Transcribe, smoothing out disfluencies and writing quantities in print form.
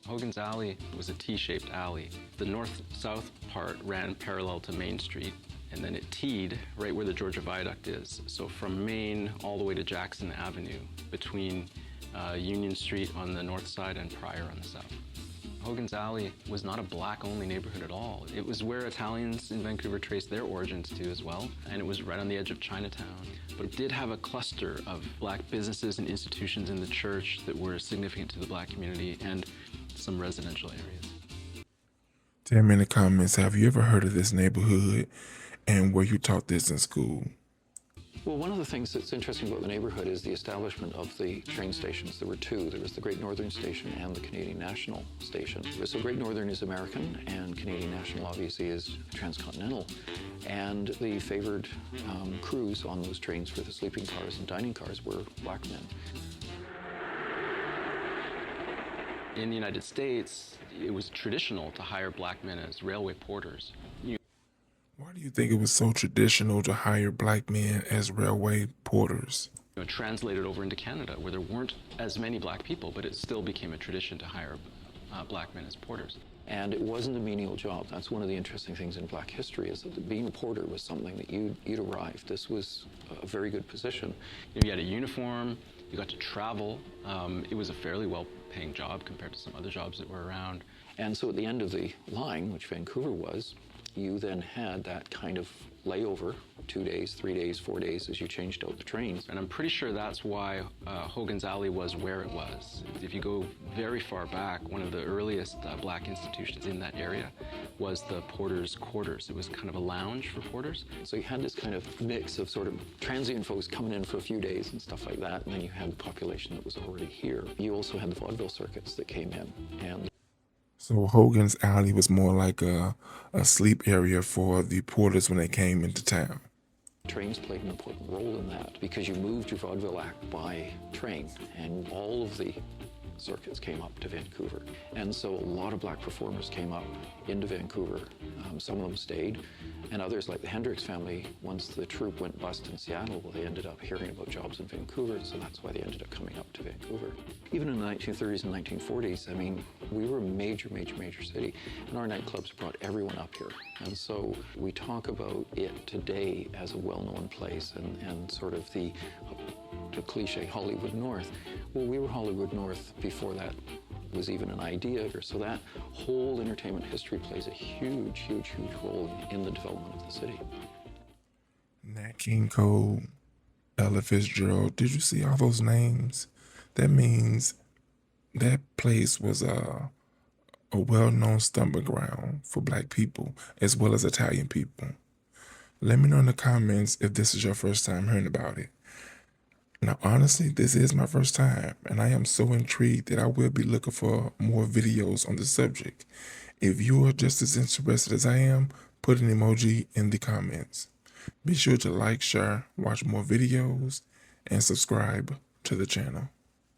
Hogan's Alley was a T-shaped alley. The north-south part ran parallel to Main Street, and then it teed right where the Georgia Viaduct is. So from Main all the way to Jackson Avenue, between Union Street on the north side and Pryor on the south. Hogan's Alley was not a black-only neighborhood at all. It was where Italians in Vancouver traced their origins to as well, and it was right on the edge of Chinatown. But it did have a cluster of black businesses and institutions in the church that were significant to the black community and some residential areas. Tell me in the comments, have you ever heard of this neighborhood and were you taught this in school? Well, one of the things that's interesting about the neighborhood is the establishment of the train stations. There were two. There was the Great Northern Station and the Canadian National Station. So Great Northern is American and Canadian National obviously is transcontinental. And the favored crews on those trains for the sleeping cars and dining cars were black men. In the United States, it was traditional to hire black men as railway porters. Why do you think it was so traditional to hire black men as railway porters? Translated over into Canada, where there weren't as many black people, but it still became a tradition to hire black men as porters. And it wasn't a menial job. That's one of the interesting things in black history, is that being a porter was something that you'd arrived. This was a very good position. You had a uniform, you got to travel. It was a fairly well-paying job compared to some other jobs that were around. And so at the end of the line, which Vancouver was, you then had that kind of layover, 2 days, 3 days, 4 days as you changed out the trains. And I'm pretty sure that's why Hogan's Alley was where it was. If you go very far back, one of the earliest black institutions in that area was the porter's quarters. It was kind of a lounge for porters. So you had this kind of mix of sort of transient folks coming in for a few days and stuff like that, and then you had the population that was already here. You also had the vaudeville circuits that came in. And so Hogan's Alley was more like a sleep area for the porters when they came into town. Trains played an important role in that because you moved your vaudeville act by train, and all of the circuits came up to Vancouver. And so a lot of black performers came up into Vancouver. Some of them stayed, and others, like the Hendricks family, once the troupe went bust in Seattle, well, they ended up hearing about jobs in Vancouver, so that's why they ended up coming up to Vancouver. Even in the 1930s and 1940s, I mean, we were a major city, and our nightclubs brought everyone up here. And so we talk about it today as a well-known place and sort of the cliche Hollywood North. Well, we were Hollywood North before that was even an idea. So that whole entertainment history plays a huge role in the development of the city. Nat King Cole, Ella Fitzgerald, did you see all those names? That means that place was a well-known stomping ground for black people as well as Italian people. Let me know in the comments if this is your first time hearing about it. Now, honestly, this is my first time, and I am so intrigued that I will be looking for more videos on the subject. If you are just as interested as I am, put an emoji in the comments. Be sure to like, share, watch more videos, and subscribe to the channel.